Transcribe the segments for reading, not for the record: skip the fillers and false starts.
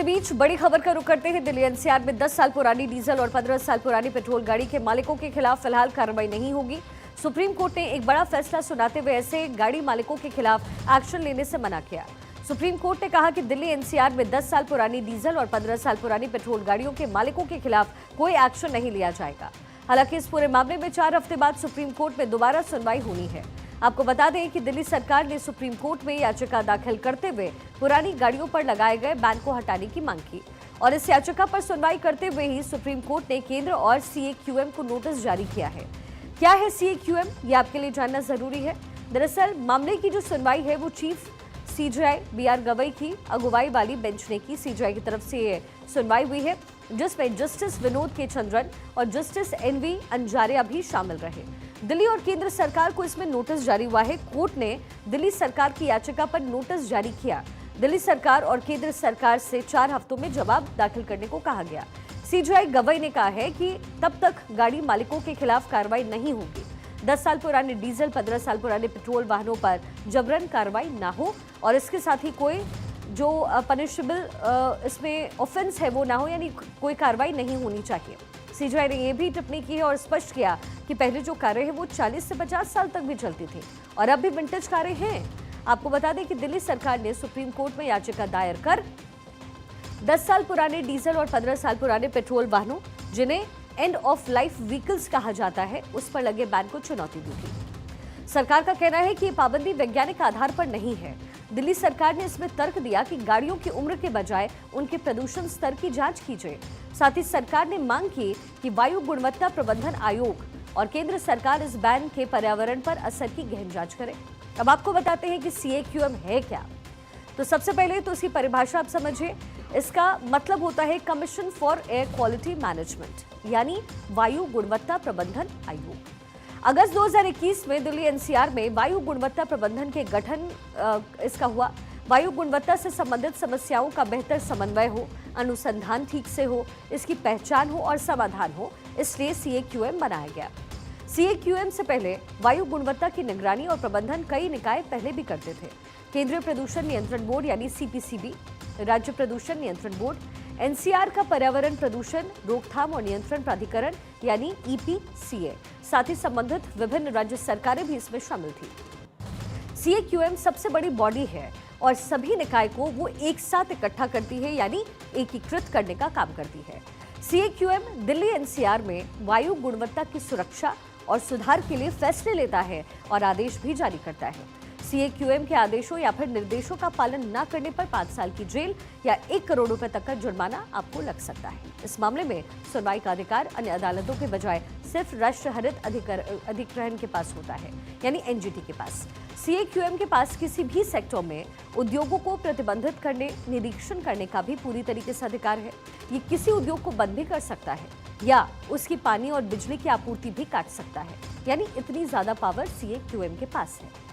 के बीच बड़ी खबर का रुख करते हैं। दिल्ली एनसीआर में 10 साल पुरानी डीजल और 15 साल पुरानी पेट्रोल गाड़ी के मालिकों के खिलाफ फिलहाल कार्रवाई नहीं होगी। सुप्रीम कोर्ट ने एक बड़ा फैसला सुनाते हुए ऐसे गाड़ी मालिकों के खिलाफ एक्शन लेने से मना किया। सुप्रीम कोर्ट ने कहा कि दिल्ली एनसीआर में 10 साल पुरानी डीजल और 15 साल पुरानी पेट्रोल गाड़ियों के मालिकों के खिलाफ कोई एक्शन नहीं लिया जाएगा। हालांकि इस पूरे मामले में 4 हफ्ते बाद सुप्रीम कोर्ट में दोबारा सुनवाई होनी है। आपको बता दें कि दिल्ली सरकार ने सुप्रीम कोर्ट में याचिका दाखिल करते हुए पुरानी गाड़ियों पर लगाए गए बैन को हटाने की मांग की और इस याचिका पर सुनवाई करते हुए ही सुप्रीम कोर्ट ने केंद्र और सीएक्यूएम को नोटिस जारी किया है। क्या है सीएक्यूएम, ये आपके लिए जानना जरूरी है। दरअसल मामले की जो सुनवाई है वो चीफ सीजेआई बीआर गवई की अगुवाई वाली बेंच ने की। सीजेआई की तरफ से ये सुनवाई हुई है जिसमें जस्टिस विनोद के चंद्रन और जस्टिस एनवी अंजारिया भी शामिल रहे। दिल्ली और केंद्र सरकार को इसमें नोटिस जारी हुआ है। कोर्ट ने दिल्ली सरकार की याचिका पर नोटिस जारी किया। दिल्ली सरकार और केंद्र सरकार से 4 हफ्तों में जवाब दाखिल करने को कहा गया। सीजेआई गवई ने कहा है कि तब तक गाड़ी मालिकों के खिलाफ कार्रवाई नहीं होगी। 10 साल पुराने डीजल, 15 साल पुराने पेट्रोल वाहनों पर जबरन कार्रवाई ना हो और इसके साथ ही कोई जो पनिशेबल इसमें ऑफेंस है वो ना हो, यानी कोई कार्रवाई नहीं होनी चाहिए। सीजेआई ने यह भी टिप्पणी की है और स्पष्ट किया कि पहले जो कारें हैं वो 40 से 50 साल तक भी चलती थी और अब भी विंटेज कारें हैं। आपको बता दें कि दिल्ली सरकार ने सुप्रीम कोर्ट में याचिका दायर कर 10 साल पुराने डीजल और 15 साल पुराने पेट्रोल वाहनों, जिन्हें एंड ऑफ लाइफ व्हीकल्स कहा जाता है, उस पर लगे बैन को चुनौती दी थी। सरकार का कहना है कि ये पाबंदी वैज्ञानिक आधार पर नहीं है। दिल्ली सरकार ने इसमें तर्क दिया कि गाड़ियों की उम्र के बजाय उनके प्रदूषण स्तर की जांच की जाए। साथ ही सरकार ने मांग की कि वायु गुणवत्ता प्रबंधन आयोग और केंद्र सरकार इस बैन के पर्यावरण पर असर की गहन जांच करे। अब आपको बताते हैं कि सीएक्यूएम है क्या। तो सबसे पहले तो इसकी परिभाषा आप समझिए। इसका मतलब होता है commission for air quality management, यानी वायु गुणवत्ता प्रबंधन आयोग। अगस्त 2021 में दिल्ली एनसीआर में वायु गुणवत्ता प्रबंधन के गठन इसका हुआ। वायु गुणवत्ता से संबंधित समस्याओं का बेहतर समन्वय हो, अनुसंधान ठीक से हो, इसकी पहचान हो और समाधान हो, इसलिए सीएक्यूएम बनाया गया। सीएक्यूएम से पहले वायु गुणवत्ता की निगरानी और प्रबंधन कई निकाय पहले भी करते थे। केंद्रीय प्रदूषण नियंत्रण बोर्ड यानी सीपीसीबी, राज्य प्रदूषण नियंत्रण बोर्ड, एनसीआर का पर्यावरण प्रदूषण रोकथाम और नियंत्रण प्राधिकरण यानी ईपीसीए, साथ ही संबंधित विभिन्न राज्य सरकारें भी इसमें शामिल थी। सीएक्यूएम सबसे बड़ी बॉडी है और सभी निकाय को वो एक साथ इकट्ठा करती है, यानी एकीकृत करने का काम करती है। सीएक्यूएम दिल्ली एनसीआर में वायु गुणवत्ता की सुरक्षा और सुधार के लिए फैसले लेता है और आदेश भी जारी करता है। सीएक्यूएम के आदेशों या फिर निर्देशों का पालन न करने पर 5 साल की जेल या 1 करोड़ रुपए तक का जुर्माना आपको लग सकता है। इस मामले में सुनवाई का अधिकार अन्य अदालतों के बजाय सिर्फ राष्ट्रीय हरित अधिग्रहण के पास होता है, यानी एनजीटी के पास। सीएक्यूएम के पास किसी भी सेक्टर में उद्योगों को प्रतिबंधित करने, निरीक्षण करने का भी पूरी तरीके से अधिकार है। ये किसी उद्योग को बंद भी कर सकता है या उसकी पानी और बिजली की आपूर्ति भी काट सकता है, यानी इतनी ज्यादा पावर सीएक्यूएम के पास है।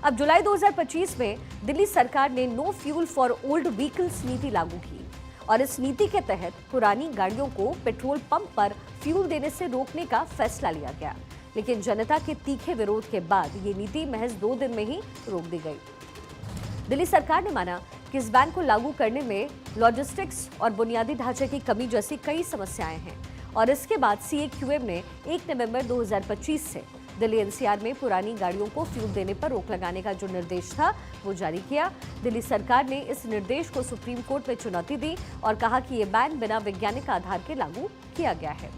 अब जुलाई 2025 में दिल्ली सरकार ने no fuel for old vehicles नीति लागू की और इस नीति के तहत पुरानी गाड़ियों को पेट्रोल पंप पर फ्यूल देने से रोकने का फैसला लिया गया। लेकिन जनता के तीखे विरोध के बाद ये नीति महज 2 दिन में ही रोक दी गई। दिल्ली सरकार ने माना कि इस बैन को लागू करने में लॉजिस्टिक्स और बुनियादी ढांचे की कमी जैसी कई समस्याएं हैं और इसके बाद सीएक्यूएम ने 1 नवंबर 2025 से दिल्ली एनसीआर में पुरानी गाड़ियों को फ्यूल देने पर रोक लगाने का जो निर्देश था वो जारी किया। दिल्ली सरकार ने इस निर्देश को सुप्रीम कोर्ट में चुनौती दी और कहा कि ये बैन बिना वैज्ञानिक आधार के लागू किया गया है।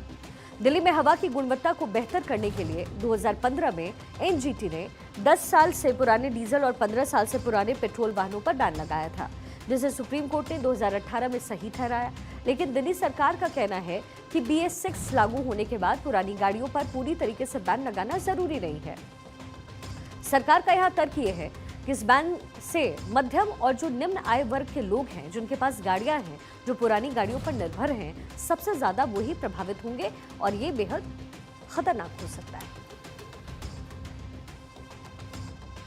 दिल्ली में हवा की गुणवत्ता को बेहतर करने के लिए 2015 में एनजीटी ने 10 साल से पुराने डीजल और 15 साल से पुराने पेट्रोल वाहनों पर बैन लगाया था, जिसे सुप्रीम कोर्ट ने 2018 में सही ठहराया। लेकिन दिल्ली सरकार का कहना है कि BS6 लागू होने के बाद पुरानी गाड़ियों पर पूरी तरीके से बैन लगाना जरूरी नहीं है। सरकार का यह तर्क ये है कि इस बैन से मध्यम और जो निम्न आय वर्ग के लोग हैं, जिनके पास गाड़ियां हैं, जो पुरानी गाड़ियों पर निर्भर हैं, सबसे ज्यादा वही प्रभावित होंगे और ये बेहद खतरनाक हो सकता है।